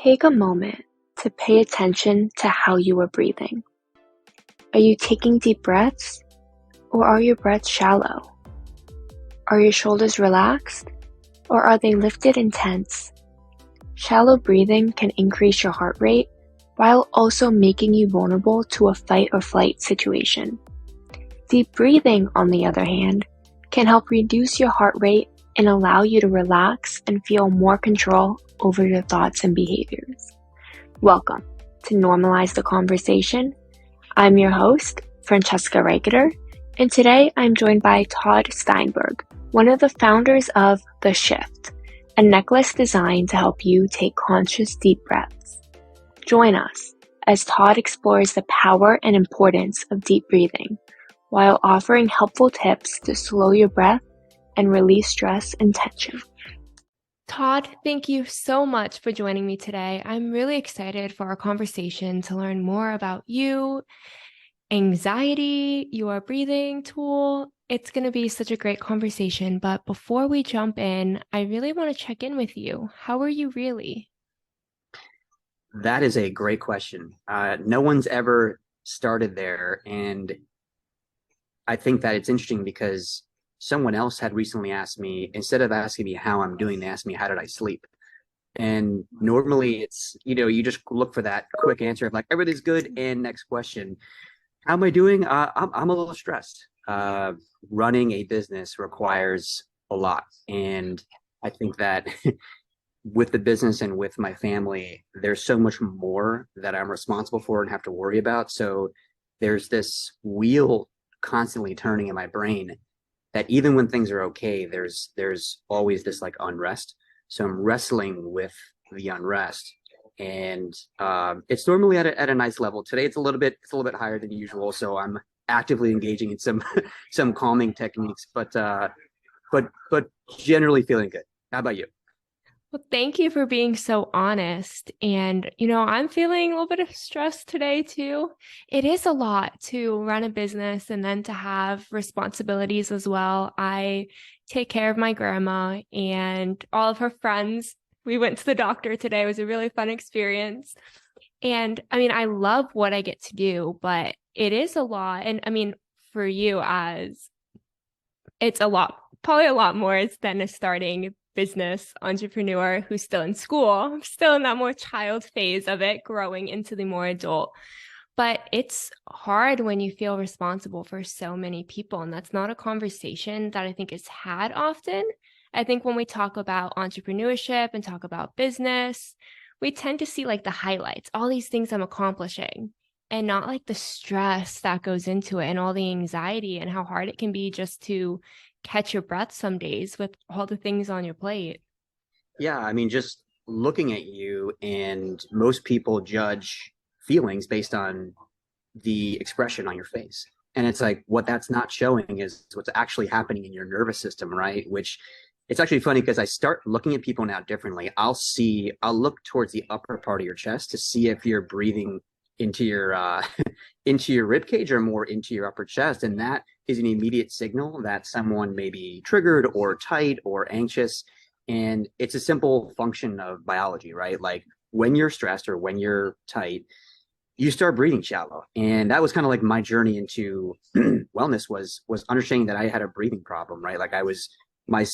Take a moment to pay attention to how you are breathing. Are you taking deep breaths, or are your breaths shallow? Are your shoulders relaxed, or are they lifted and tense? Shallow breathing can increase your heart rate while also making you vulnerable to a fight or flight situation. Deep breathing, on the other hand, can help reduce your heart rate and allow you to relax and feel more control over your thoughts and behaviors. Welcome to Normalize the Conversation. I'm your host, Francesca Reicherter, and today I'm joined by Todd Steinberg, one of the founders of The Shift, a necklace designed to help you take conscious deep breaths. Join us as Todd explores the power and importance of deep breathing while offering helpful tips to slow your breath and release stress and tension. Todd, thank you so much for joining me today. I'm really excited for our conversation to learn more about you, anxiety, your breathing tool. It's going to be such a great conversation. But before we jump in, I really want to check in with you. How are you really? That is a great question. No one's ever started there. And I think that it's interesting because someone else had recently asked me, instead of asking me how I'm doing, they asked me, how did I sleep? And normally it's, you just look for that quick answer of like, everything's good. And next question, how am I doing? I'm a little stressed. Running a business requires a lot. And I think that with the business and with my family, there's so much more that I'm responsible for and have to worry about. So there's this wheel constantly turning in my brain that even when things are okay, there's always this like unrest. So I'm wrestling with the unrest, and it's normally at a nice level. Today it's a little bit higher than usual, so I'm actively engaging in some calming techniques, but generally feeling good. How about you? Well, thank you for being so honest. And, I'm feeling a little bit of stress today too. It is a lot to run a business and then to have responsibilities as well. I take care of my grandma and all of her friends. We went to the doctor today. It was a really fun experience. And I love what I get to do, but it is a lot. And for you, as it's a lot, probably a lot more than a starting business entrepreneur who's still in school, still in that more child phase of it, growing into the more adult. But it's hard when you feel responsible for so many people. And that's not a conversation that I think is had often. I think when we talk about entrepreneurship and talk about business, we tend to see like the highlights, all these things I'm accomplishing, and not like the stress that goes into it and all the anxiety and how hard it can be just to catch your breath some days with all the things on your plate. Yeah, just looking at you, and most people judge feelings based on the expression on your face. And it's like, what that's not showing is what's actually happening in your nervous system, right? Which it's actually funny because I start looking at people now differently. I'll look towards the upper part of your chest to see if you're breathing into your into your rib cage or more into your upper chest, and that is an immediate signal that someone may be triggered or tight or anxious. And it's a simple function of biology, right? Like when you're stressed or when you're tight, you start breathing shallow. And that was kind of like my journey into wellness was understanding that I had a breathing problem, right? Like my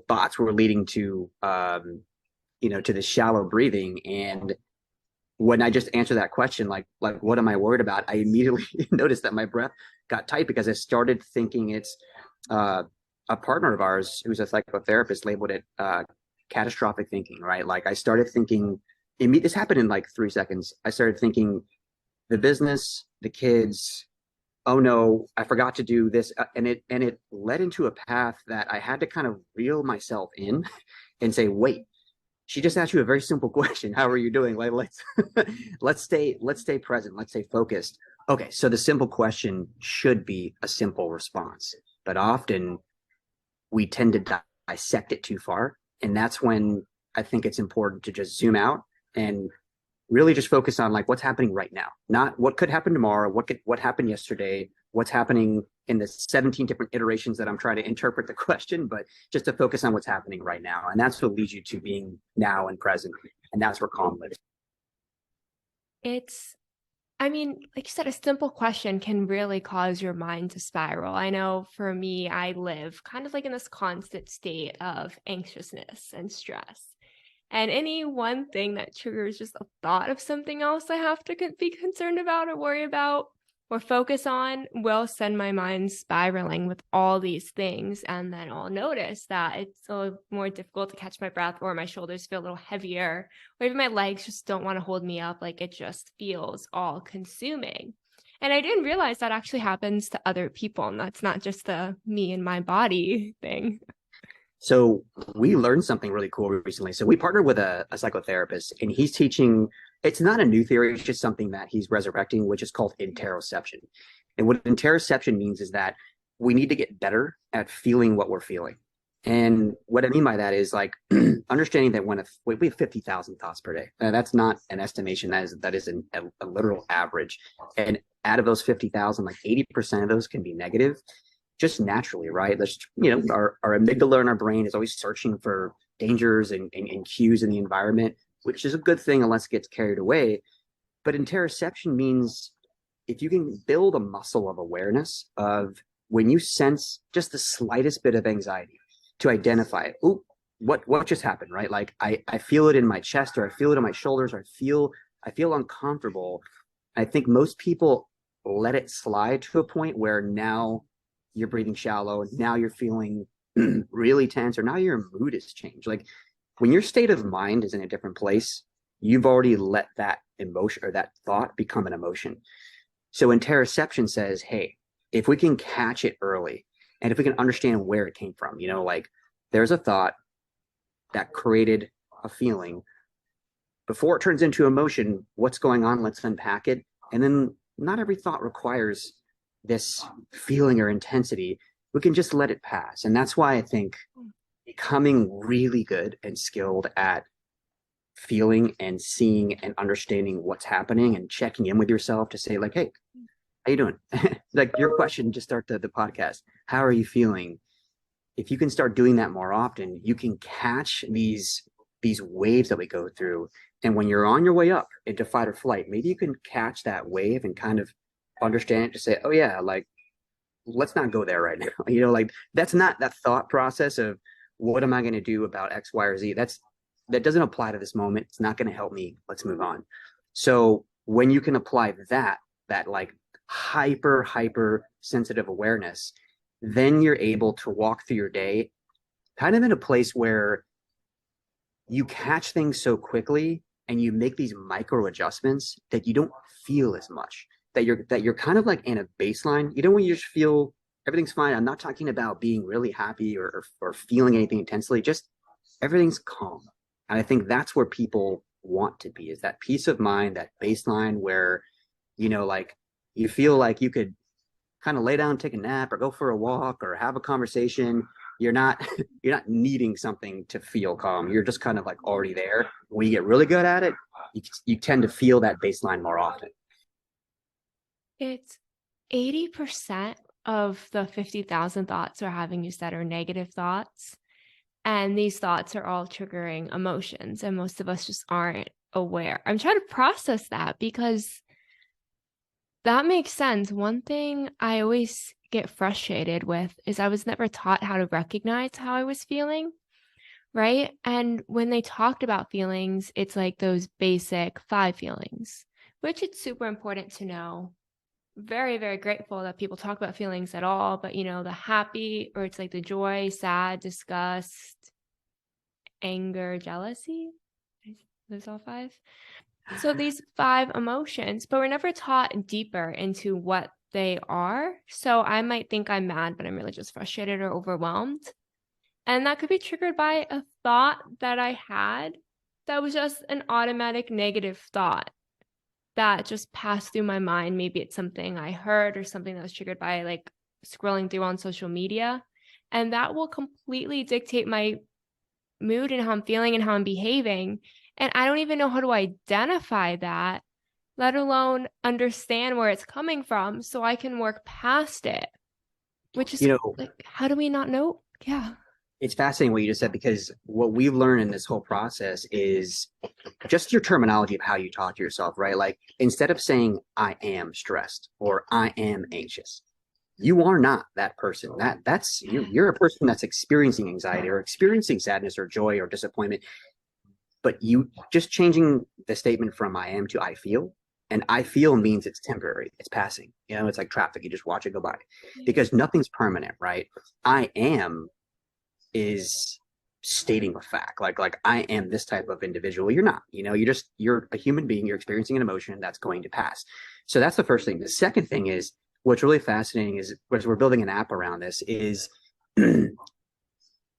thoughts were leading to to this shallow breathing. And when I just answered that question, like what am I worried about? I immediately noticed that my breath got tight because I started thinking it's a partner of ours who's a psychotherapist labeled it catastrophic thinking, right? Like I started thinking, this happened in like 3 seconds. I started thinking the business, the kids, oh no, I forgot to do this. And it led into a path that I had to kind of reel myself in and say, wait, she just asked you a very simple question. How are you doing? Like, let's stay present. Let's stay focused. Okay, so the simple question should be a simple response, but often we tend to dissect it too far, and that's when I think it's important to just zoom out and really just focus on like what's happening right now, not what could happen tomorrow, what happened yesterday, what's happening in the 17 different iterations that I'm trying to interpret the question, but just to focus on what's happening right now. And that's what leads you to being now and present. And that's where calm lives. I mean, like you said, a simple question can really cause your mind to spiral. I know for me, I live kind of like in this constant state of anxiousness and stress. And any one thing that triggers just a thought of something else I have to be concerned about or worry about or focus on will send my mind spiraling with all these things. And then I'll notice that it's a little more difficult to catch my breath, or my shoulders feel a little heavier, or even my legs just don't want to hold me up. Like it just feels all consuming. And I didn't realize that actually happens to other people. And that's not just the me and my body thing. So we learned something really cool recently. So we partnered with a psychotherapist, and he's teaching, it's not a new theory, it's just something that he's resurrecting, which is called interoception. And what interoception means is that we need to get better at feeling what we're feeling. And what I mean by that is like understanding that when we have 50,000 thoughts per day. That's not an estimation. That is a literal average. And out of those 50,000, like 80% of those can be negative, just naturally, right? Let's, our amygdala in our brain is always searching for dangers and cues in the environment, which is a good thing unless it gets carried away. But interoception means if you can build a muscle of awareness of when you sense just the slightest bit of anxiety, to identify, oh, what just happened, right? Like I feel it in my chest, or I feel it in my shoulders, or I feel uncomfortable. I think most people let it slide to a point where now you're breathing shallow, now you're feeling really tense, or now your mood has changed. Like when your state of mind is in a different place, you've already let that emotion or that thought become an emotion. So interoception says, hey, if we can catch it early, and if we can understand where it came from, like there's a thought that created a feeling. Before it turns into emotion, what's going on? Let's unpack it. And then not every thought requires this feeling or intensity. We can just let it pass. And that's why I think becoming really good and skilled at feeling and seeing and understanding what's happening and checking in with yourself to say like, hey, how you doing? Like your question to start the podcast, how are you feeling? If you can start doing that more often, you can catch these waves that we go through. And when you're on your way up into fight or flight, maybe you can catch that wave and kind of understand it to say, oh yeah, like let's not go there right now. Like that's not that thought process of what am I going to do about X, Y, or Z. That doesn't apply to this moment. It's not going to help me. Let's move on. So when you can apply that like hyper sensitive awareness, then you're able to walk through your day kind of in a place where you catch things so quickly and you make these micro adjustments that you don't feel as much, that you're kind of like in a baseline. When you just feel everything's fine. I'm not talking about being really happy or feeling anything intensely, just everything's calm. And I think that's where people want to be, is that peace of mind, that baseline where like you feel like you could kind of lay down, take a nap, or go for a walk, or have a conversation. You're not needing something to feel calm. You're just kind of like already there. When you get really good at it, you tend to feel that baseline more often. It's 80% of the 50,000 thoughts we're having, you said, are negative thoughts. And these thoughts are all triggering emotions. And most of us just aren't aware. I'm trying to process that because that makes sense. One thing I always get frustrated with is I was never taught how to recognize how I was feeling, right? And when they talked about feelings, it's like those basic 5 feelings, which it's super important to know. Very, very grateful that people talk about feelings at all, but the happy, or it's like the joy, sad, disgust, anger, jealousy. Those all 5. So these 5 emotions, but we're never taught deeper into what they are. So I might think I'm mad, but I'm really just frustrated or overwhelmed. And that could be triggered by a thought that I had that was just an automatic negative thought that just passed through my mind. Maybe it's something I heard or something that was triggered by like scrolling through on social media. And that will completely dictate my mood and how I'm feeling and how I'm behaving. And I don't even know how to identify that, let alone understand where it's coming from so I can work past it, which is like, how do we not know? Yeah. It's fascinating what you just said, because what we've learned in this whole process is just your terminology of how you talk to yourself, right? Like instead of saying I am stressed or I am anxious, you are not that person. That's you're a person that's experiencing anxiety or experiencing sadness or joy or disappointment. But you just changing the statement from I am to I feel. And I feel means it's temporary, it's passing. It's like traffic. You just watch it go by because nothing's permanent, right? I am is stating a fact. Like I am this type of individual. You're not. You're a human being. You're experiencing an emotion that's going to pass. So that's the first thing. The second thing is what's really fascinating is as we're building an app around this is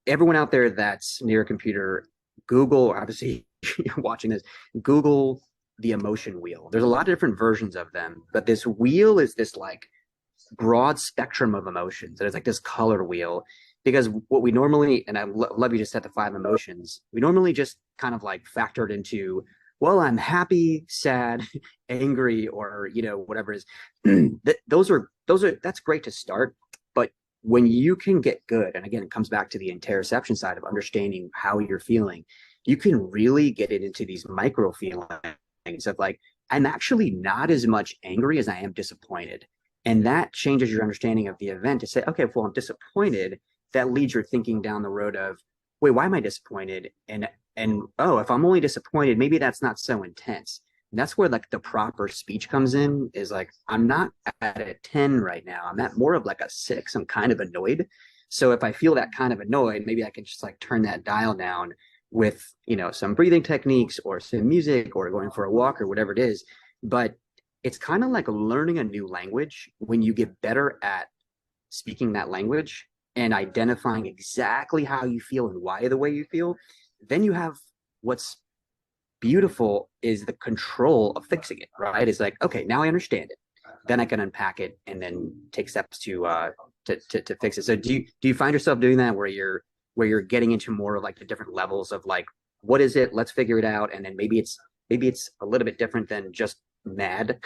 everyone out there that's near a computer, Google, obviously you're watching this, Google the emotion wheel. There's a lot of different versions of them, but this wheel is this like broad spectrum of emotions. And it's like this color wheel because what we normally, and I love you just set the 5 emotions, we normally just kind of like factored into, well, I'm happy, sad, angry, or, whatever it is. That's great to start. But when you can get good, and again, it comes back to the interoception side of understanding how you're feeling, you can really get it into these micro feelings of like, I'm actually not as much angry as I am disappointed. And that changes your understanding of the event to say, okay, well, I'm disappointed. That leads your thinking down the road of, wait, why am I disappointed? And oh, if I'm only disappointed, maybe that's not so intense. And that's where like the proper speech comes in is like, I'm not at a 10 right now. I'm at more of like a 6. I'm kind of annoyed. So if I feel that kind of annoyed, maybe I can just like turn that dial down with, some breathing techniques or some music or going for a walk or whatever it is. But it's kind of like learning a new language when you get better at speaking that language and identifying exactly how you feel and why the way you feel. Then you have what's beautiful is the control of fixing it, right? It's like, okay, now I understand it. Then I can unpack it and then take steps to fix it. So do you find yourself doing that where you're getting into more of like the different levels of like, what is it? Let's figure it out. And then maybe it's a little bit different than just mad.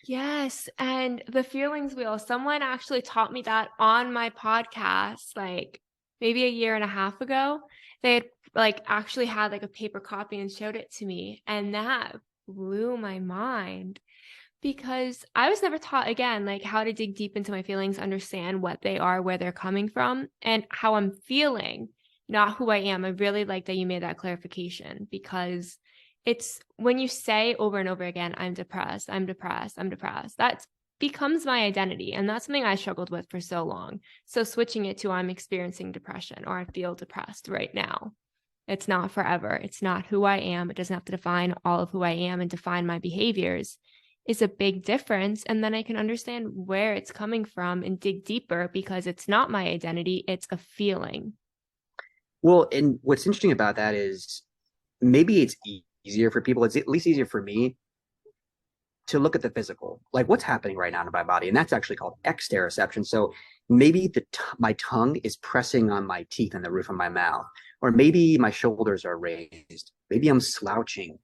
Yes. And the feelings wheel, someone actually taught me that on my podcast, like maybe a year and a half ago. They had like actually had like a paper copy and showed it to me. And that blew my mind because I was never taught again, like how to dig deep into my feelings, understand what they are, where they're coming from, and how I'm feeling, not who I am. I really like that you made that clarification because it's when you say over and over again, I'm depressed, that becomes my identity. And that's something I struggled with for so long. So switching it to I'm experiencing depression or I feel depressed right now. It's not forever. It's not who I am. It doesn't have to define all of who I am and define my behaviors is a big difference. And then I can understand where it's coming from and dig deeper because it's not my identity. It's a feeling. Well, and what's interesting about that is maybe it's easier for people. It's at least easier for me to look at the physical, like what's happening right now in my body. And that's actually called exteroception. So maybe my tongue is pressing on my teeth and the roof of my mouth, or maybe my shoulders are raised. Maybe I'm slouching.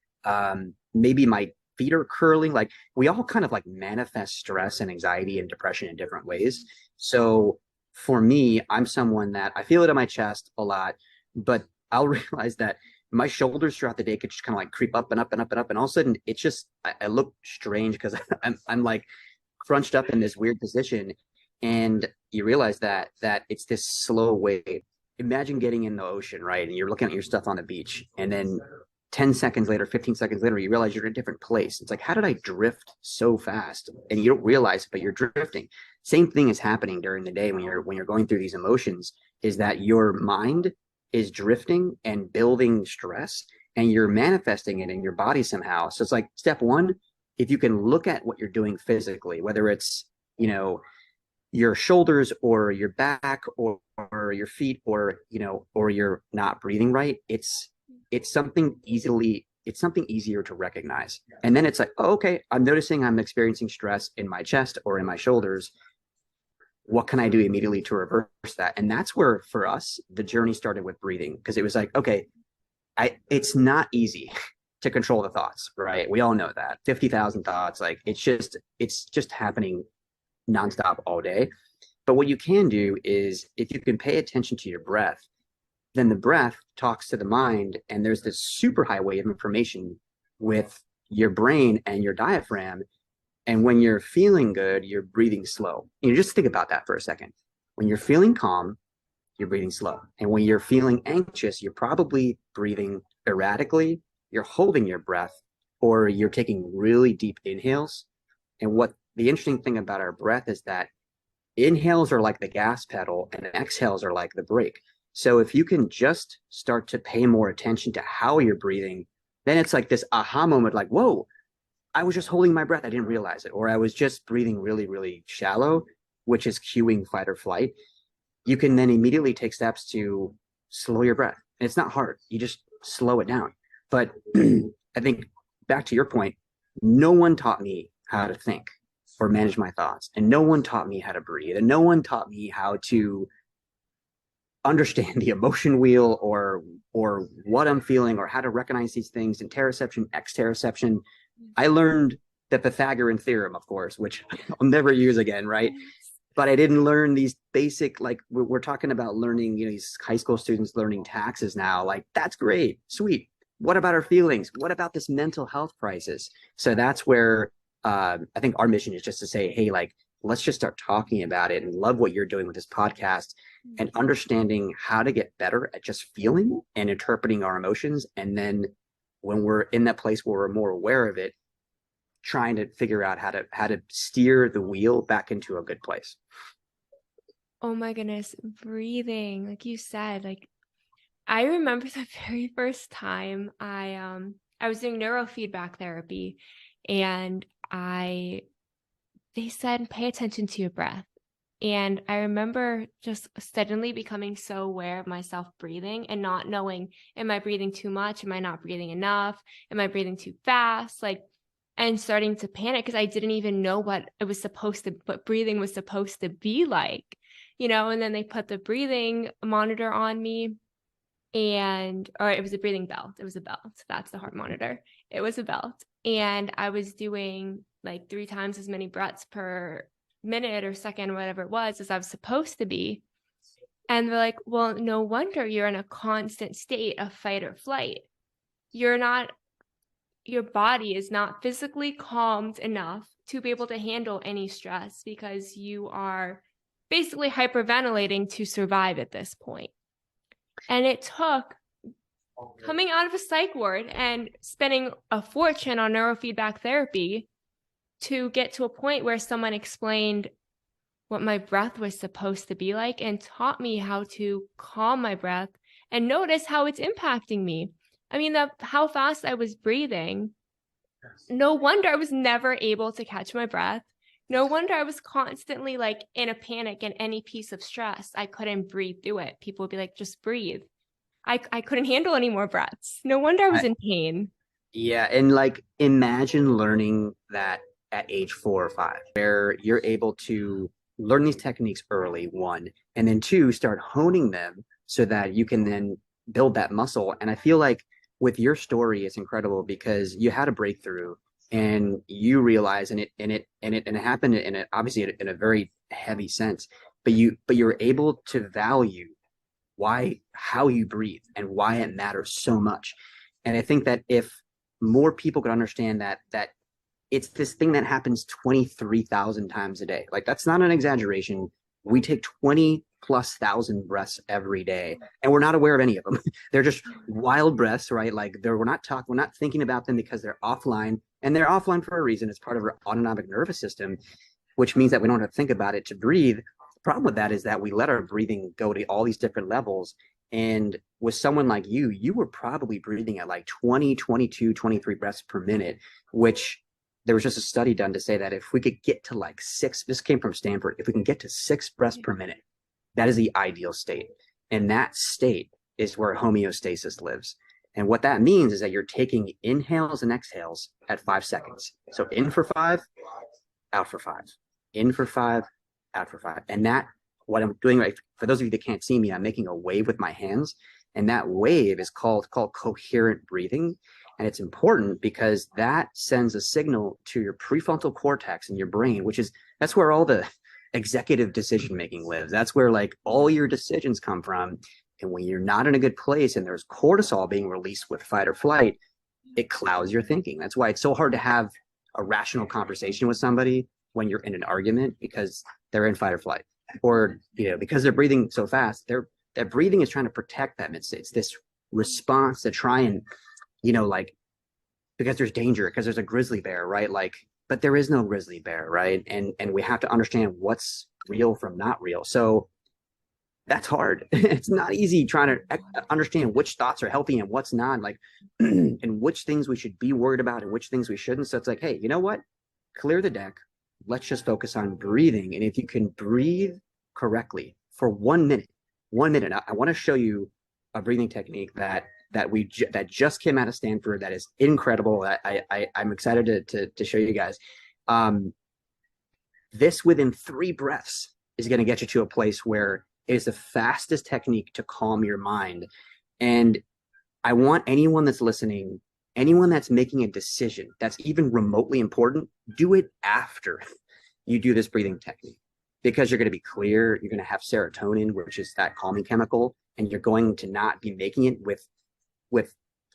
Maybe my feet are curling. Like we all kind of like manifest stress and anxiety and depression in different ways. So for me, I'm someone that I feel it in my chest a lot, but I'll realize that my shoulders throughout the day could just kind of like creep up and up and up and up. And all of a sudden it's just, I look strange because I'm like crunched up in this weird position. And you realize that it's this slow wave. Imagine getting in the ocean, right? And you're looking at your stuff on the beach. And then 10 seconds later, 15 seconds later, you realize you're in a different place. It's like, how did I drift so fast? And you don't realize it, but you're drifting. Same thing is happening during the day when you're going through these emotions, is that your mind is drifting and building stress and you're manifesting it in your body somehow. So it's like step one, if you can look at what you're doing physically, whether it's, your shoulders or your back or your feet or, or you're not breathing right, it's something easier to recognize. And then it's like, oh, okay, I'm noticing I'm experiencing stress in my chest or in my shoulders. What can I do immediately to reverse that? And that's where, for us, the journey started with breathing, because it was like, okay, it's not easy to control the thoughts, right? We all know that 50,000 thoughts, like it's just happening nonstop all day. But what you can do is if you can pay attention to your breath, then the breath talks to the mind, and there's this super highway of information with your brain and your diaphragm. And when you're feeling good, you're breathing slow. You know, just think about that for a second. When you're feeling calm, you're breathing slow. And when you're feeling anxious, you're probably breathing erratically, you're holding your breath, or you're taking really deep inhales. And what the interesting thing about our breath is that inhales are like the gas pedal and exhales are like the brake. So if you can just start to pay more attention to how you're breathing, then it's like this aha moment, like, whoa, I was just holding my breath. I didn't realize it. Or I was just breathing really, really shallow, which is cueing fight or flight. You can then immediately take steps to slow your breath. And it's not hard. You just slow it down. But I think back to your point, no one taught me how to think or manage my thoughts. And no one taught me how to breathe. And no one taught me how to understand the emotion wheel or what I'm feeling or how to recognize these things, interoception, exteroception. I learned the Pythagorean theorem, of course, which I'll never use again, right? But I didn't learn these basic, like we're talking about learning, you know, these high school students learning taxes now. Like, that's great, sweet. What about our feelings? What about this mental health crisis? So that's where I think our mission is just to say, hey, like, let's just start talking about it, and love what you're doing with this podcast and understanding how to get better at just feeling and interpreting our emotions. And then when we're in that place where we're more aware of it, trying to figure out how to steer the wheel back into a good place. Oh my goodness, breathing, like you said, like I remember the very first time I was doing neurofeedback therapy, and they said pay attention to your breath. And I remember just suddenly becoming so aware of myself breathing and not knowing, am I breathing too much? Am I not breathing enough? Am I breathing too fast? Like, and starting to panic because I didn't even know what breathing was supposed to be like, you know. And then they put the breathing monitor on me, or it was a breathing belt. It was a belt. That's the heart monitor. It was a belt. And I was doing like 3 times as many breaths per minute or second, whatever it was, as I was supposed to be. And they're like, well, no wonder you're in a constant state of fight or flight. Your body is not physically calmed enough to be able to handle any stress because you are basically hyperventilating to survive at this point. And it took coming out of a psych ward and spending a fortune on neurofeedback therapy to get to a point where someone explained what my breath was supposed to be like and taught me how to calm my breath and notice how it's impacting me. I mean, how fast I was breathing. No wonder I was never able to catch my breath. No wonder I was constantly like in a panic and any piece of stress. I couldn't breathe through it. People would be like, just breathe. I couldn't handle any more breaths. No wonder I was in pain. Yeah. And like, imagine learning that at age 4 or 5, where you're able to learn these techniques early, 1, and then 2, start honing them so that you can then build that muscle. And I feel like with your story, it's incredible because you had a breakthrough and you realize, and it happened obviously in a very heavy sense, but you were able to value how you breathe and why it matters so much. And I think that if more people could understand that it's this thing that happens 23,000 times a day. Like, that's not an exaggeration. We take 20,000+ breaths every day, and we're not aware of any of them. They're just wild breaths, right? Like, we're not thinking about them because they're offline, and they're offline for a reason. It's part of our autonomic nervous system, which means that we don't have to think about it to breathe. The problem with that is that we let our breathing go to all these different levels. And with someone like you were probably breathing at like 20, 22, 23 breaths per minute, which there was just a study done to say that if we could get to like 6, this came from Stanford, if we can get to 6 breaths per minute, that is the ideal state. And that state is where homeostasis lives. And what that means is that you're taking inhales and exhales at 5 seconds. So in for 5, out for 5, in for 5, out for 5. And that, what I'm doing, right, for those of you that can't see me, I'm making a wave with my hands. And that wave is called coherent breathing. And it's important because that sends a signal to your prefrontal cortex in your brain, that's where all the executive decision making lives. That's where like all your decisions come from. And when you're not in a good place and there's cortisol being released with fight or flight, it clouds your thinking. That's why it's so hard to have a rational conversation with somebody when you're in an argument, because they're in fight or flight, or, you know, because they're breathing so fast, that breathing is trying to protect them. It's this response to try and, you know, like, because there's danger, because there's a grizzly bear, right? Like, but there is no grizzly bear, right? And we have to understand what's real from not real. So that's hard. It's not easy trying to understand which thoughts are healthy and what's not, like, and which things we should be worried about and which things we shouldn't. So it's like, hey, you know what? Clear the deck. Let's just focus on breathing. And if you can breathe correctly for 1 minute, 1 minute, I want to show you a breathing technique that just came out of Stanford that is incredible. I'm excited to show you guys. This within 3 breaths is going to get you to a place where it is the fastest technique to calm your mind. And I want anyone that's listening, anyone that's making a decision that's even remotely important, do it after you do this breathing technique, because you're going to be clear. You're going to have serotonin, which is that calming chemical, and you're going to not be making it with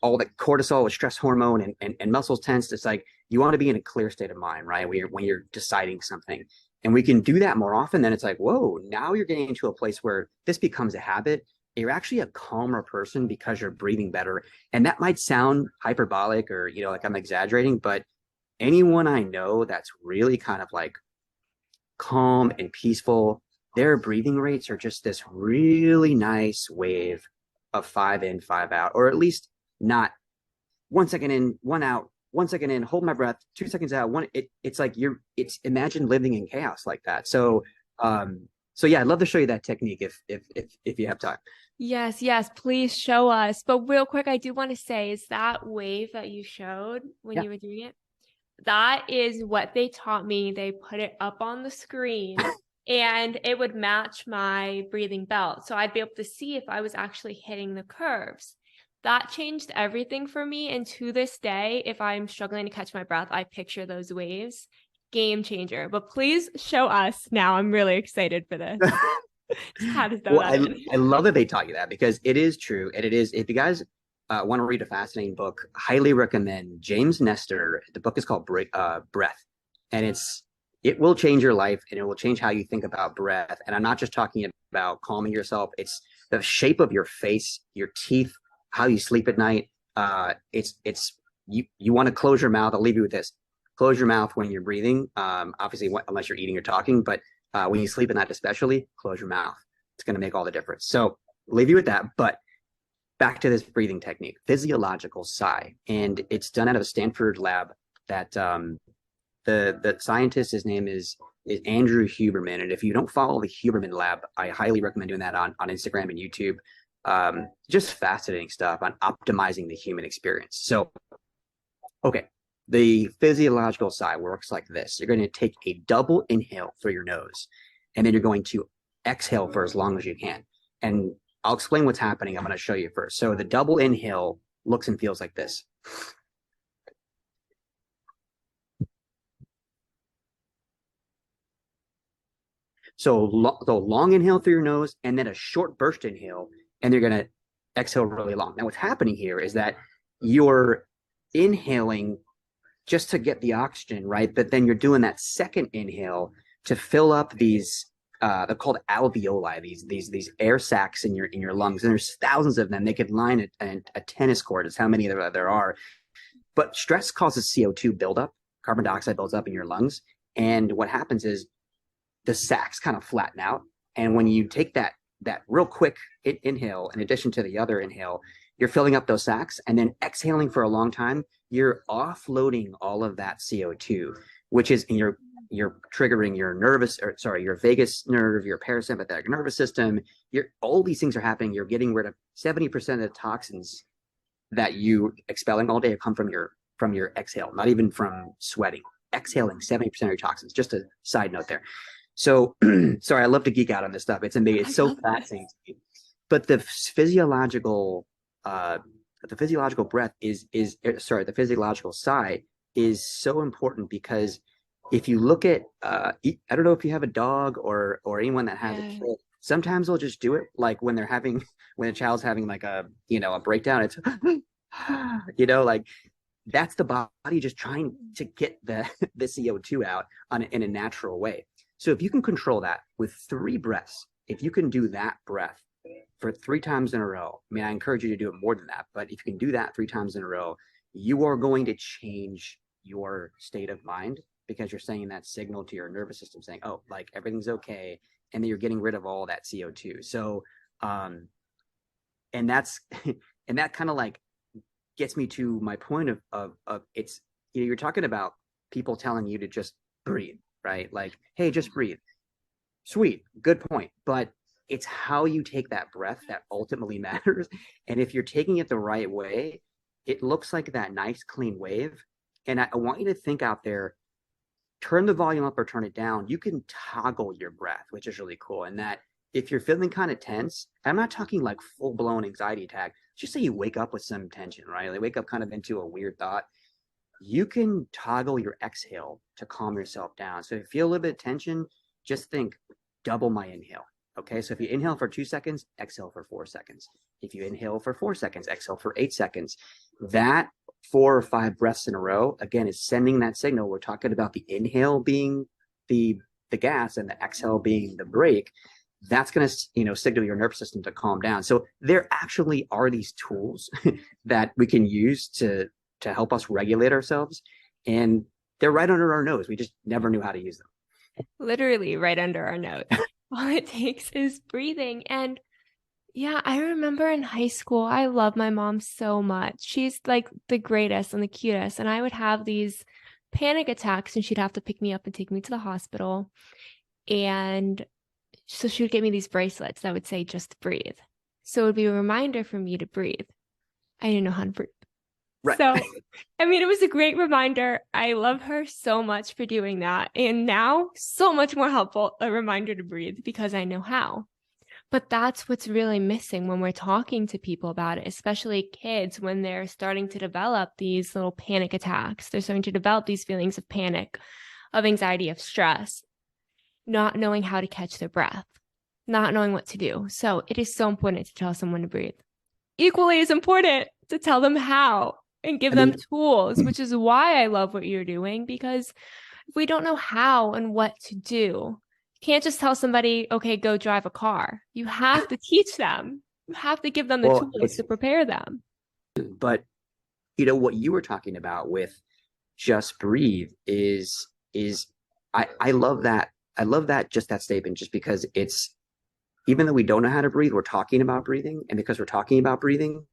all the cortisol, with stress hormone and muscles tense. It's like, you want to be in a clear state of mind, right? When you're deciding something. And we can do that more often. Then it's like, whoa, now you're getting into a place where this becomes a habit. You're actually a calmer person because you're breathing better. And that might sound hyperbolic, or, you know, like I'm exaggerating, but anyone I know that's really kind of like calm and peaceful, their breathing rates are just this really nice wave of 5 in, 5 out, or at least not 1 second in, 1 out, 1 second in, hold my breath, 2 seconds out. It's like it's imagine living in chaos like that. So yeah, I'd love to show you that technique if you have time. Yes, please show us. But real quick, I do want to say, is that wave that you showed when you were doing it, that is what they taught me. They put it up on the screen and it would match my breathing belt. So I'd be able to see if I was actually hitting the curves. That changed everything for me. And to this day, if I'm struggling to catch my breath, I picture those waves. Game changer. But please show us now. I'm really excited for this. How does that I love that they taught you that, because it is true. And it is, if you guys want to read a fascinating book, highly recommend James Nestor. The book is called Breath. And it will change your life, and it will change how you think about breath. And I'm not just talking about calming yourself. It's the shape of your face, your teeth, how you sleep at night. You want to close your mouth. I'll leave you with this. Close your mouth when you're breathing. Obviously, unless you're eating or talking, but when you sleep at night, especially, close your mouth. It's going to make all the difference. So leave you with that. But back to this breathing technique, physiological sigh. And it's done out of a Stanford lab that the scientist, his name is Andrew Huberman. And if you don't follow the Huberman lab, I highly recommend doing that on Instagram and YouTube. Just fascinating stuff on optimizing the human experience. So, okay. The physiological sigh works like this. You're going to take a double inhale through your nose, and then you're going to exhale for as long as you can. And I'll explain what's happening. I'm going to show you first. So the double inhale looks and feels like this. So long inhale through your nose, and then a short burst inhale, and you're going to exhale really long. Now, what's happening here is that you're inhaling just to get the oxygen, right? But then you're doing that second inhale to fill up these, they're called alveoli, these air sacs in your lungs. And there's thousands of them. They could line a tennis court, is how many there are. But stress causes CO2 buildup, carbon dioxide builds up in your lungs. And what happens is the sacs kind of flatten out. And when you take that real quick inhale, in addition to the other inhale, you're filling up those sacs, and then exhaling for a long time, you're offloading all of that CO2, which is you're triggering your vagus nerve, your parasympathetic nervous system. All these things are happening. You're getting rid of 70% of the toxins that you expelling all day come from your exhale, not even from sweating. Exhaling 70% of your toxins. Just a side note there. So sorry, I love to geek out on this stuff. It's amazing. It's so fascinating to me. But the physiological breath the physiological sigh is so important, because if you look at I don't know if you have a dog or anyone that has a kid, Sometimes they'll just do it like when a child's having like a breakdown. It's like that's the body just trying to get the CO2 out in a natural way. So if you can control that with 3 breaths, if you can do that breath for 3 times in a row, I mean, I encourage you to do it more than that, but if you can do that 3 times in a row, you are going to change your state of mind, because you're sending that signal to your nervous system saying, oh, like everything's okay. And then you're getting rid of all that CO2. So, and that's, and that kind of like gets me to my point of it's, you're talking about people telling you to just breathe, right? Like, hey, just breathe. Sweet, good point. But it's how you take that breath that ultimately matters. And if you're taking it the right way, it looks like that nice clean wave. And I want you to think out there, turn the volume up or turn it down. You can toggle your breath, which is really cool. And that if you're feeling kind of tense, I'm not talking like full blown anxiety attack. Just say you wake up with some tension, right? Like wake up kind of into a weird thought. You can toggle your exhale to calm yourself down. So if you feel a little bit of tension, just think double my inhale. Okay, so if you inhale for 2 seconds, exhale for 4 seconds. If you inhale for 4 seconds, exhale for 8 seconds. That 4 or 5 breaths in a row, again, is sending that signal. We're talking about the inhale being the gas and the exhale being the brake. That's going to, signal your nervous system to calm down. So there actually are these tools that we can use to help us regulate ourselves, and they're right under our nose. We just never knew how to use them. Literally right under our nose. All it takes is breathing. And yeah, I remember in high school, I love my mom so much. She's like the greatest and the cutest. And I would have these panic attacks and she'd have to pick me up and take me to the hospital. And so she would get me these bracelets that would say, just breathe. So it would be a reminder for me to breathe. I didn't know how to breathe. Right. So, I mean, it was a great reminder. I love her so much for doing that. And now, so much more helpful, a reminder to breathe because I know how. But that's what's really missing when we're talking to people about it, especially kids when they're starting to develop these little panic attacks. They're starting to develop these feelings of panic, of anxiety, of stress, not knowing how to catch their breath, not knowing what to do. So it is so important to tell someone to breathe. Equally as important to tell them how and give them tools, which is why I love what you're doing, because if we don't know how and what to do, you can't just tell somebody, okay, go drive a car. You have to teach them. You have to give them the tools to prepare them. But, what you were talking about with just breathe is I love that. I love that, just that statement, just because it's, even though we don't know how to breathe, we're talking about breathing. And because we're talking about breathing,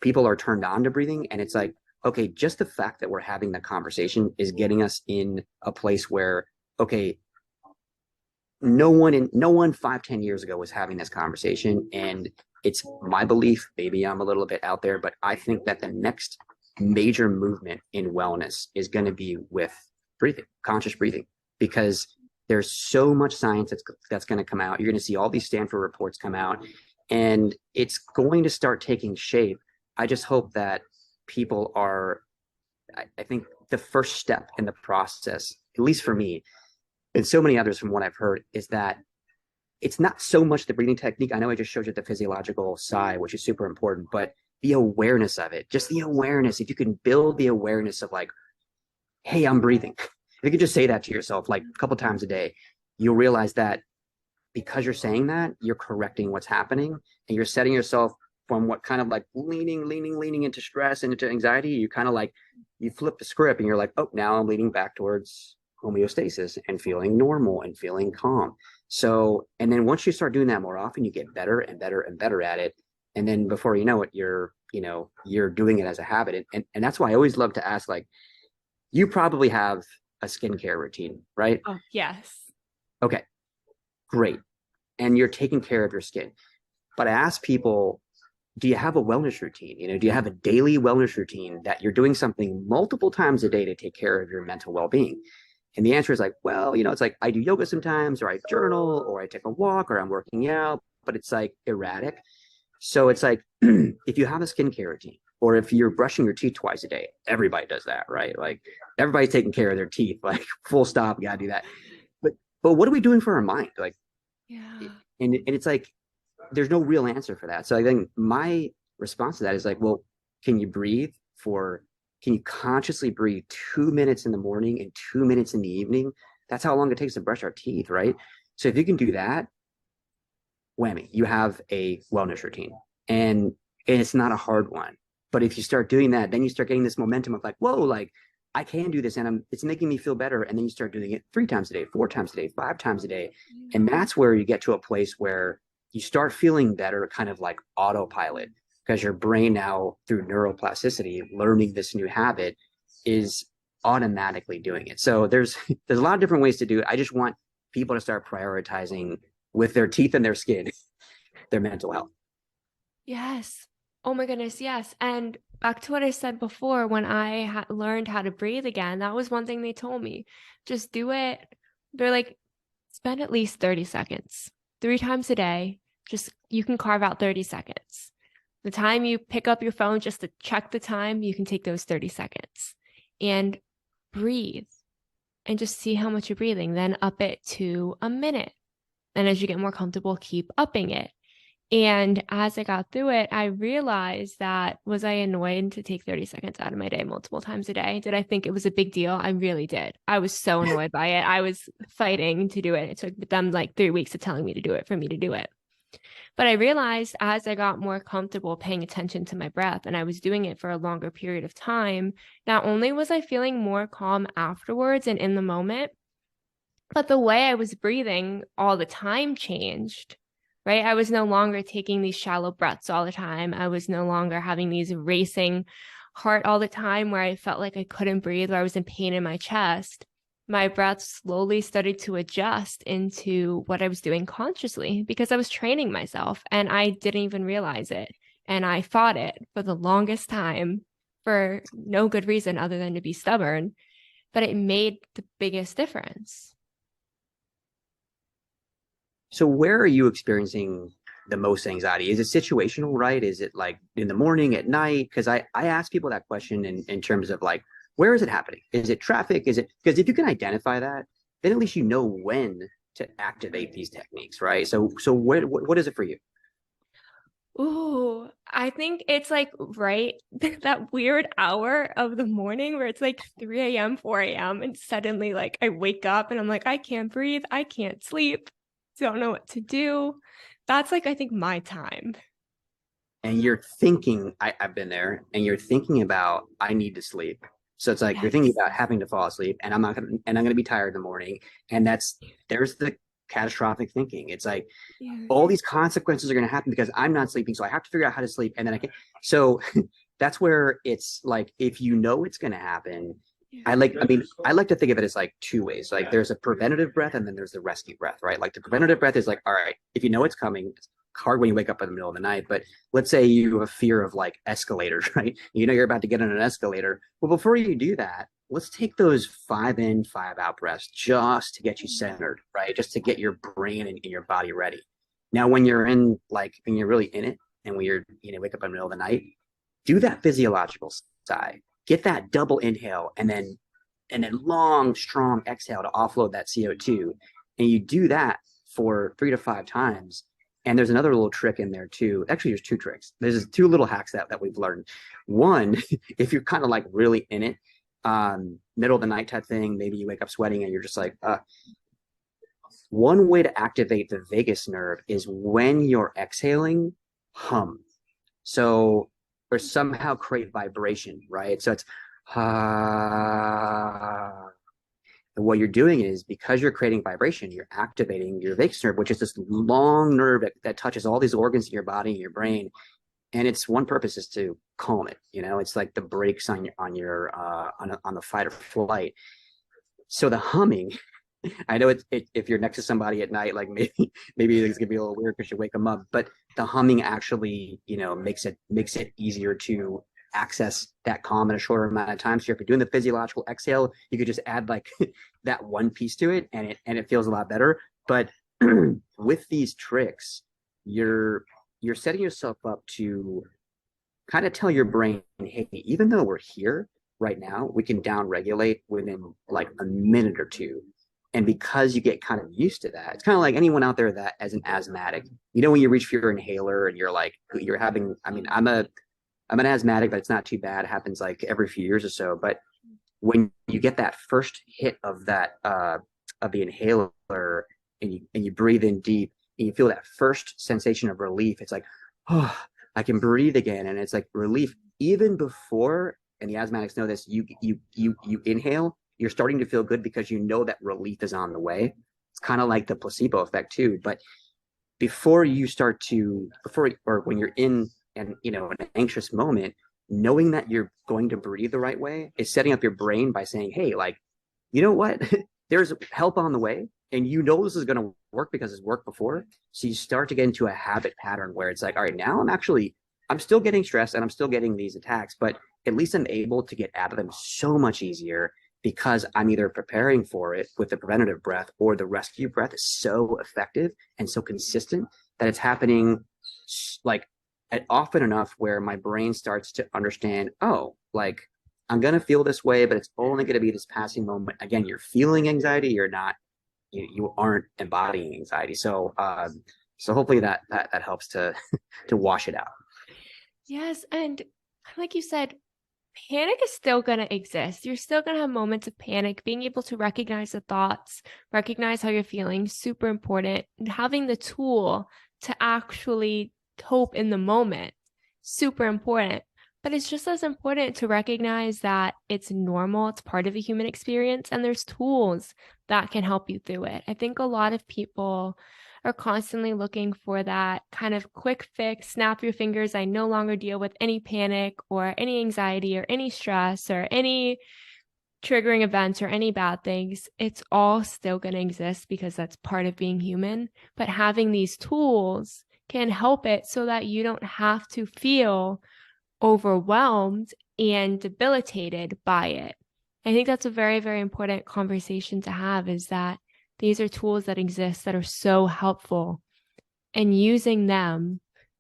people are turned on to breathing. And it's like, okay, just the fact that we're having the conversation is getting us in a place where, okay, no one 5-10 years ago was having this conversation. And it's my belief, maybe I'm a little bit out there, but I think that the next major movement in wellness is going to be with breathing, conscious breathing, because there's so much science that's going to come out. You're going to see all these Stanford reports come out, and it's going to start taking shape. I just hope that people are, I think the first step in the process, at least for me, and so many others from what I've heard, is that it's not so much the breathing technique. I know I just showed you the physiological side, which is super important, but the awareness of it, just the awareness, if you can build the awareness of like, hey, I'm breathing. If you could just say that to yourself like a couple times a day, you'll realize that because you're saying that, you're correcting what's happening, and you're setting yourself from what kind of like leaning into stress and into anxiety. You kind of like, you flip the script and you're like, oh, now I'm leaning back towards homeostasis and feeling normal and feeling calm. So, and then once you start doing that more often, you get better and better and better at it. And then before you know it, you're doing it as a habit. And that's why I always love to ask, like, you probably have a skincare routine, right? Oh, yes. Okay, great. And you're taking care of your skin. But I ask people, do you have a wellness routine? Do you have a daily wellness routine that you're doing something multiple times a day to take care of your mental well-being? And the answer is like, well, it's like I do yoga sometimes, or I journal, or I take a walk, or I'm working out, but it's like erratic. So it's like, if you have a skincare routine, or if you're brushing your teeth twice a day, everybody does that, right? Like everybody's taking care of their teeth, like full stop, you gotta do that. But what are we doing for our mind? Like, yeah, And it's like, there's no real answer for that. So I think my response to that is like, well, can you breathe for, can you consciously breathe 2 minutes in the morning and 2 minutes in the evening? That's how long it takes to brush our teeth, right? So if you can do that, whammy, you have a wellness routine. And it's not a hard one. But if you start doing that, then you start getting this momentum of like, whoa, like I can do this and it's making me feel better. And then you start doing it 3 times a day, 4 times a day, 5 times a day. And that's where you get to a place where you start feeling better, kind of like autopilot, because your brain now, through neuroplasticity, learning this new habit, is automatically doing it. So there's a lot of different ways to do it. I just want people to start prioritizing with their teeth and their skin, their mental health. Yes. Oh my goodness, yes. And back to what I said before, when I learned how to breathe again, that was one thing they told me. Just do it. They're like, spend at least 30 seconds, 3 times a day. Just, you can carve out 30 seconds. The time you pick up your phone just to check the time, you can take those 30 seconds and breathe and just see how much you're breathing. Then up it to a minute. And as you get more comfortable, keep upping it. And as I got through it, I realized that, was I annoyed to take 30 seconds out of my day multiple times a day? Did I think it was a big deal? I really did. I was so annoyed by it. I was fighting to do it. It took them like 3 weeks of telling me to do it for me to do it. But I realized as I got more comfortable paying attention to my breath and I was doing it for a longer period of time, not only was I feeling more calm afterwards and in the moment, but the way I was breathing all the time changed, right? I was no longer taking these shallow breaths all the time. I was no longer having these racing heart all the time where I felt like I couldn't breathe, or I was in pain in my chest. My breath slowly started to adjust into what I was doing consciously because I was training myself and I didn't even realize it. And I fought it for the longest time for no good reason other than to be stubborn, but it made the biggest difference. So where are you experiencing the most anxiety? Is it situational, right? Is it like in the morning, at night? Because I ask people that question in terms of like, where is it happening? Is it traffic? Is it, because if you can identify that, then at least you know when to activate these techniques, right? So what is it for you? Ooh, I think it's like right that weird hour of the morning where it's like 3 a.m., 4 a.m. and suddenly like I wake up and I'm like, I can't breathe, I can't sleep, don't know what to do. That's like, I think, my time. And you're thinking, I've been there, and you're thinking about, I need to sleep. So it's like you're thinking Yes. about having to fall asleep, and I'm gonna be tired in the morning. And there's the catastrophic thinking. It's like Yeah. all these consequences are gonna happen because I'm not sleeping. So I have to figure out how to sleep, and then I can. So that's where it's like, if you know it's gonna happen, Yeah. I like to think of it as like two ways. Like there's a preventative breath and then there's the rescue breath, right? Like the preventative breath is like, all right, if you know it's coming, it's hard when you wake up in the middle of the night, but let's say you have a fear of like escalators, right? You know you're about to get on an escalator. Well, before you do that, let's take those 5 in, 5 out breaths just to get you centered, right? Just to get your brain and your body ready. Now, when you're when you're really in it, and when wake up in the middle of the night, do that physiological side. Get that double inhale and then long, strong exhale to offload that CO2. And you do that for 3 to 5 times. And there's another little trick in there too. Actually, there's two tricks. There's two little hacks that we've learned. One, if you're kind of like really in it, middle of the night type thing, maybe you wake up sweating and you're just like, one way to activate the vagus nerve is when you're exhaling, hum. So, or somehow create vibration, right? So it's ah. And what you're doing is, because you're creating vibration, you're activating your vagus nerve, which is this long nerve that touches all these organs in your body and your brain. And its one purpose is to calm it. It's like the brakes on the fight or flight. So the humming, I know if you're next to somebody at night, like maybe it's gonna be a little weird because you wake them up, but the humming actually, makes it easier to access that calm in a shorter amount of time. So if you're doing the physiological exhale, you could just add like that one piece to it, and it feels a lot better. But with these tricks, you're setting yourself up to kind of tell your brain, hey, even though we're here right now, we can down regulate within like a minute or two. And because you get kind of used to that, it's kind of like anyone out there that as an asthmatic, when you reach for your inhaler and you're like, you're having, I mean, I'm an asthmatic, but it's not too bad. It happens like every few years or so. But when you get that first hit of that, of the inhaler and you breathe in deep and you feel that first sensation of relief, it's like, oh, I can breathe again. And it's like relief even before, and the asthmatics know this, you inhale, you're starting to feel good because you know that relief is on the way. It's kind of like the placebo effect too. But before you start to, or when you're in an anxious moment, knowing that you're going to breathe the right way is setting up your brain by saying, hey, like, you know what? There's help on the way. And this is going to work because it's worked before. So you start to get into a habit pattern where it's like, all right, now I'm still getting stressed and I'm still getting these attacks, but at least I'm able to get out of them so much easier because I'm either preparing for it with the preventative breath, or the rescue breath is so effective and so consistent that it's happening like often enough where my brain starts to understand, oh, like I'm going to feel this way, but it's only going to be this passing moment. Again, you're feeling anxiety. You're not, you aren't embodying anxiety. So, so hopefully that helps to, to wash it out. Yes. And like you said, panic is still going to exist. You're still going to have moments of panic. Being able to recognize the thoughts, recognize how you're feeling, super important. And having the tool to actually cope in the moment, super important. But it's just as important to recognize that it's normal, it's part of a human experience, and there's tools that can help you through it. I think a lot of people are constantly looking for that kind of quick fix, snap your fingers, I no longer deal with any panic or any anxiety or any stress or any triggering events or any bad things. It's all still going to exist because that's part of being human. But having these tools can help it so that you don't have to feel overwhelmed and debilitated by it. I think that's a very, very important conversation to have, is that these are tools that exist that are so helpful, and using them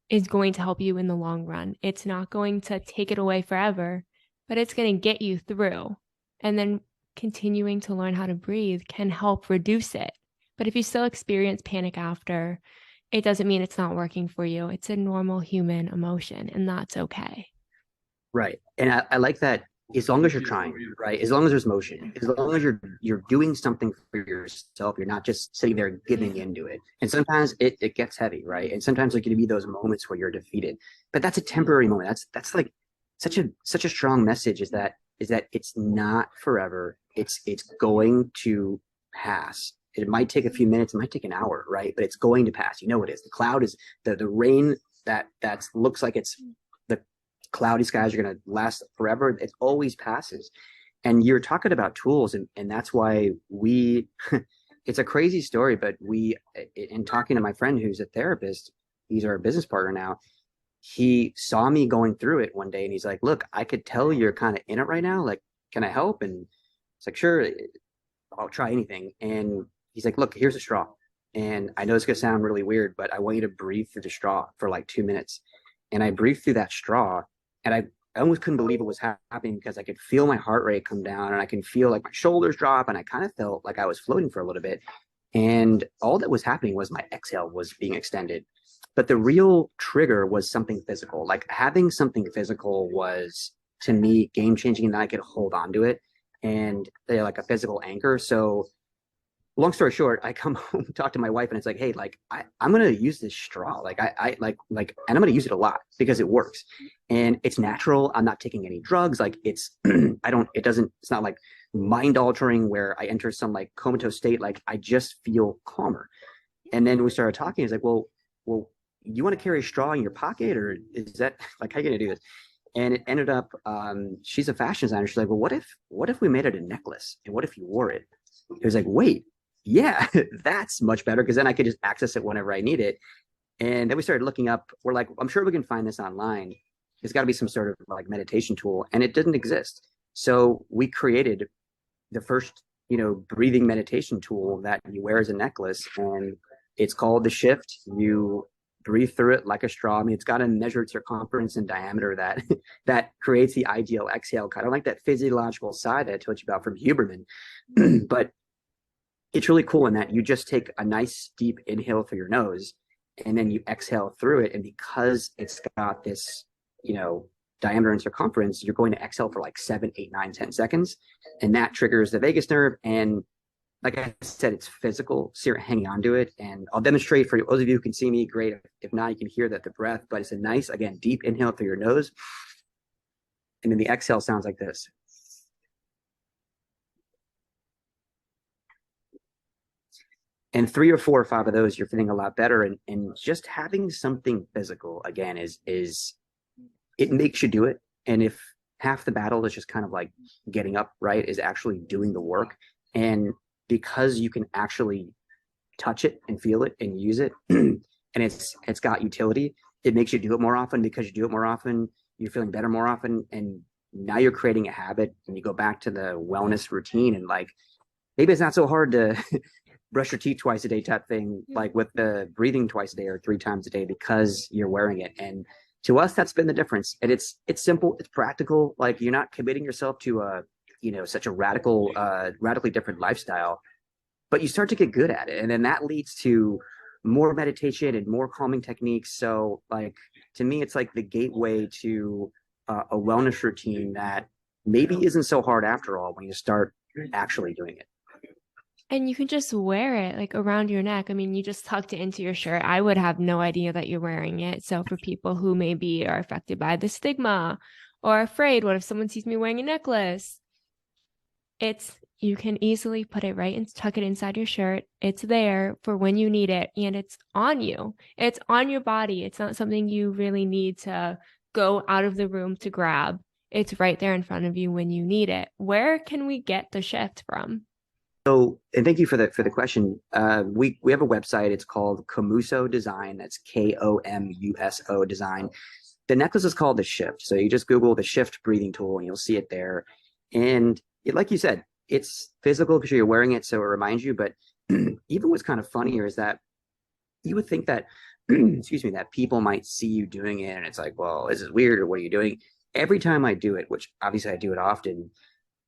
is going to help you in the long run. It's not going to take it away forever, but it's going to get you through. And then continuing to learn how to breathe can help reduce it. But if you still experience panic after, it doesn't mean it's not working for you. It's a normal human emotion, and that's okay. Right. And I like that, as long as you're trying, right? As long as there's motion, as long as you're doing something for yourself, you're not just sitting there giving into it. And sometimes it gets heavy, right? And sometimes there's going to be those moments where you're defeated. But that's a temporary moment. That's like such a strong message, is that it's not forever. It's going to pass. It might take a few minutes, it might take an hour, right? But it's going to pass. You know it is. The cloud is the rain that looks like it's the cloudy skies are going to last forever. It always passes. And you're talking about tools, and that's why it's a crazy story, but in talking to my friend who's a therapist, he's our business partner now, he saw me going through it one day and he's like, look, I could tell you're kind of in it right now. Like, can I help? And it's like, sure, I'll try anything. And he's like, look, here's a straw. And I know it's going to sound really weird, but I want you to breathe through the straw for like 2 minutes. And I breathed through that straw, and I almost couldn't believe it was happening, because I could feel my heart rate come down, and I can feel like my shoulders drop, and I kind of felt like I was floating for a little bit. And all that was happening was my exhale was being extended. But the real trigger was something physical. Like, having something physical was, to me, game changing, and I could hold on to it, and they're like a physical anchor. So long story short, I come home, talk to my wife, and it's like, hey, like I'm gonna use this straw, like I like, and I'm gonna use it a lot because it works, and it's natural. I'm not taking any drugs. Like, it's it's not like mind altering where I enter some like comatose state. Like, I just feel calmer. And then we started talking. He's like, well, you want to carry a straw in your pocket, or is that like, how are you gonna do this? And it ended up, she's a fashion designer. She's like, well, what if we made it a necklace, and what if you wore it? It was like, wait, yeah, that's much better, because then I could just access it whenever I need it. And then we started looking up. We're like, I'm sure we can find this online. There's got to be some sort of like meditation tool, and it didn't exist. So we created the first, breathing meditation tool that you wear as a necklace, and it's called the Shift. You breathe through it like a straw. I mean, it's got a measured circumference and diameter that creates the ideal exhale, kind of like that physiological side that I told you about from Huberman. But it's really cool in that you just take a nice deep inhale through your nose and then you exhale through it. And because it's got this, diameter and circumference, you're going to exhale for like 7, 8, 9, 10 seconds. And that triggers the vagus nerve. And like I said, it's physical. So you're hanging on to it. And I'll demonstrate for those of you who can see me, great. If not, you can hear that the breath, but it's a nice, again, deep inhale through your nose. And then the exhale sounds like this. And 3 or 4 or 5 of those, you're feeling a lot better. And just having something physical, again, is it makes you do it. And if half the battle is just kind of like getting up, right, is actually doing the work. And because you can actually touch it and feel it and use it, and it's got utility, it makes you do it more often. Because you do it more often, you're feeling better more often. And now you're creating a habit, and you go back to the wellness routine. And like, maybe it's not so hard to brush your teeth twice a day type thing, like with the breathing twice a day or 3 times a day, because you're wearing it. And to us, that's been the difference. And it's simple, it's practical. Like, you're not committing yourself to such a radically different lifestyle, but you start to get good at it. And then that leads to more meditation and more calming techniques. So like, to me, it's like the gateway to a wellness routine that maybe isn't so hard after all when you start actually doing it. And you can just wear it like around your neck. I mean, you just tucked it into your shirt. I would have no idea that you're wearing it. So for people who maybe are affected by the stigma or afraid, what if someone sees me wearing a necklace? You can easily put it right and tuck it inside your shirt. It's there for when you need it, and it's on you. It's on your body. It's not something you really need to go out of the room to grab. It's right there in front of you when you need it. Where can we get the shift from? So, and thank you for the question. We have a website. It's called Komuso Design. That's KOMUSO Design. The necklace is called the Shift. So you just Google the Shift breathing tool and you'll see it there. And like you said, it's physical because you're wearing it, so it reminds you. But even what's kind of funnier is that you would think that, excuse me, that people might see you doing it, and it's like, well, this is weird, or what are you doing? Every time I do it, which obviously I do it often,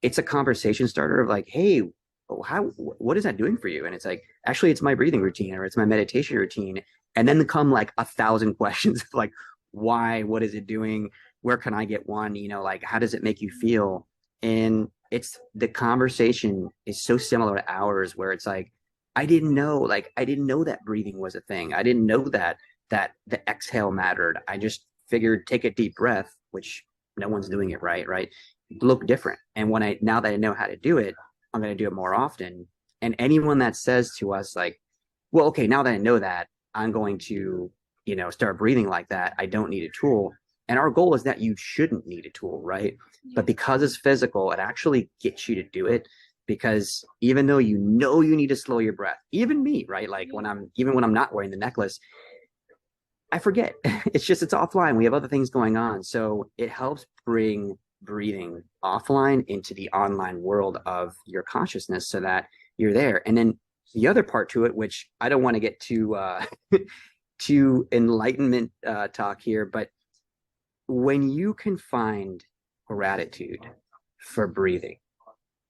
it's a conversation starter of like, hey, what is that doing for you? And it's like, actually, it's my breathing routine, or it's my meditation routine. And then come like 1,000 questions of like, why, what is it doing? Where can I get one? Like, how does it make you feel? And the conversation is so similar to ours, where it's like, I didn't know that breathing was a thing. I didn't know that the exhale mattered. I just figured take a deep breath, which no one's doing it right, look different. And now that I know how to do it, I'm going to do it more often. And anyone that says to us like, well, okay, now that I know that, I'm going to, start breathing like that, I don't need a tool. And our goal is that you shouldn't need a tool, right? Yeah. But because it's physical, it actually gets you to do it. Because even though you need to slow your breath, even me, right? Like when I'm not wearing the necklace, I forget. It's offline. We have other things going on. So it helps bring breathing offline into the online world of your consciousness so that you're there. And then the other part to it, which I don't want to get to enlightenment talk here, but when you can find gratitude for breathing,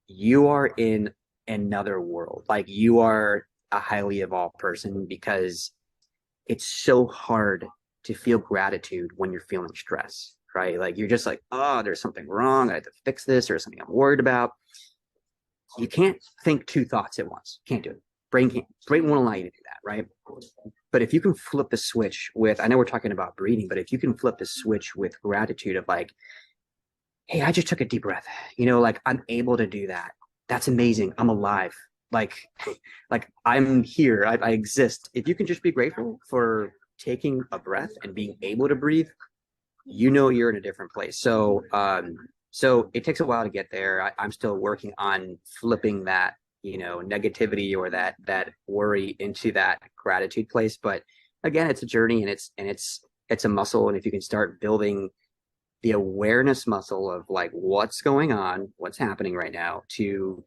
you are in another world. Like, you are a highly evolved person, because it's so hard to feel gratitude when you're feeling stress, right? Like, you're just like, oh, there's something wrong. I have to fix this, or something I'm worried about. You can't think 2 thoughts at once. Can't do it. Brain won't allow you to do that, right? But if you can flip the switch with, I know we're talking about breathing, but if you can flip the switch with gratitude of like, hey, I just took a deep breath, like, I'm able to do that. That's amazing. I'm alive. Like I'm here. I exist. If you can just be grateful for taking a breath and being able to breathe, you're in a different place. So it takes a while to get there. I'm still working on flipping that, negativity or that worry into that gratitude place. But again, it's a journey, and it's a muscle. And if you can start building the awareness muscle of like, what's going on, what's happening right now, to,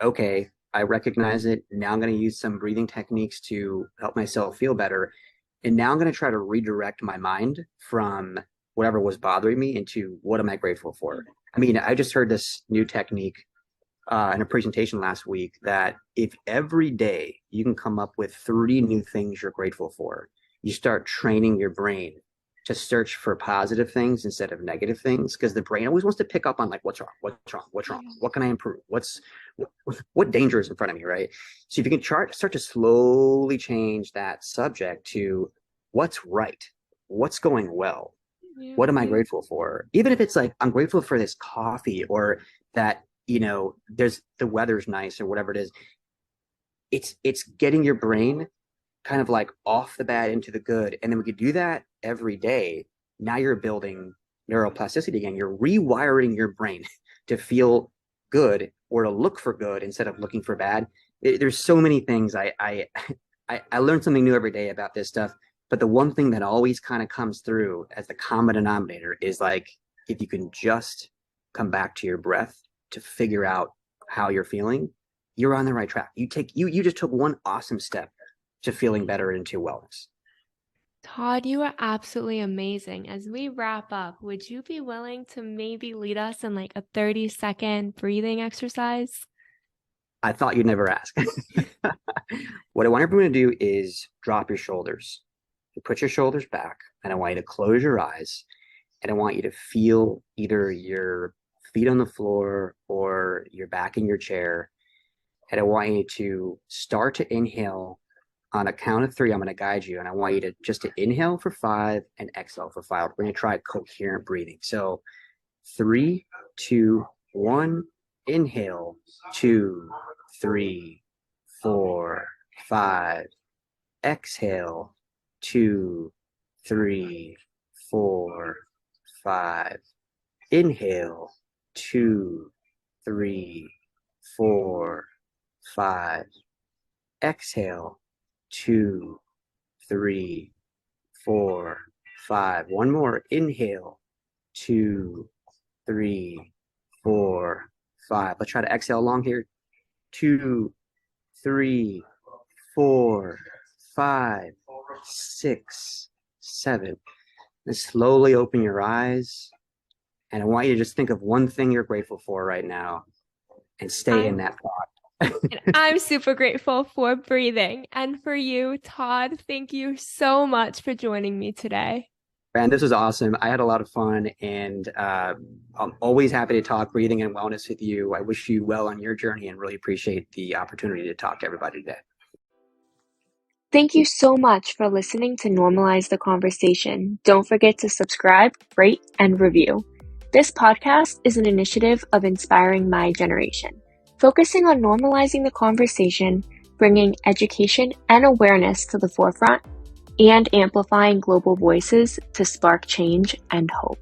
okay, I recognize it. Now I'm going to use some breathing techniques to help myself feel better. And now I'm going to try to redirect my mind from whatever was bothering me into what am I grateful for? I mean, I just heard this new technique in a presentation last week that if every day you can come up with 3 new things you're grateful for, you start training your brain to search for positive things instead of negative things, because the brain always wants to pick up on like what's wrong, what can I improve, what danger is in front of me, right? So if you can start to slowly change that subject to what's right, what's going well, what am I grateful for, even if it's like I'm grateful for this coffee, or that there's the weather's nice, or whatever it is. It's getting your brain kind of like off the bad into the good. And then we could do that every day. Now you're building neuroplasticity again. You're rewiring your brain to feel good or to look for good instead of looking for bad. There's so many things. I learn something new every day about this stuff. But the one thing that always kind of comes through as the common denominator is like, if you can just come back to your breath to figure out how you're feeling, you're on the right track. You just took one awesome step to feeling better into wellness. Todd, you are absolutely amazing. As we wrap up, would you be willing to maybe lead us in like a 30-second breathing exercise? I thought you'd never ask. What I want everyone to do is drop your shoulders. You put your shoulders back, and I want you to close your eyes, and I want you to feel either your feet on the floor or your back in your chair. And I want you to start to inhale. On a count of 3, I'm going to guide you, and I want you to just inhale for 5 and exhale for 5. We're going to try coherent breathing. So 3, 2, 1, inhale, 2, 3, 4, 5, exhale, 2, 3, 4, 5, inhale, 2, 3, 4, 5, exhale, 2, 3, 4, 5. One more. Inhale. 2, 3, 4, 5. Let's try to exhale long here. 2, 3, 4, 5, 6, 7. And slowly open your eyes. And I want you to just think of one thing you're grateful for right now and stay in that thought. And I'm super grateful for breathing. And for you, Todd, thank you so much for joining me today. Fran, this was awesome. I had a lot of fun, and I'm always happy to talk breathing and wellness with you. I wish you well on your journey and really appreciate the opportunity to talk to everybody today. Thank you so much for listening to Normalize the Conversation. Don't forget to subscribe, rate, and review. This podcast is an initiative of Inspiring My Generation, focusing on normalizing the conversation, bringing education and awareness to the forefront, and amplifying global voices to spark change and hope.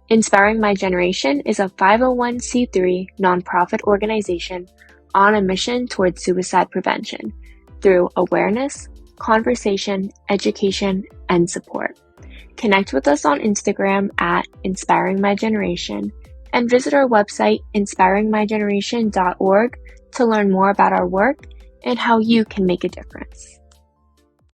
Inspiring My Generation is a 501c3 nonprofit organization on a mission towards suicide prevention through awareness, conversation, education, and support. Connect with us on Instagram at Inspiring My Generation and visit our website inspiringmygeneration.org to learn more about our work and how you can make a difference.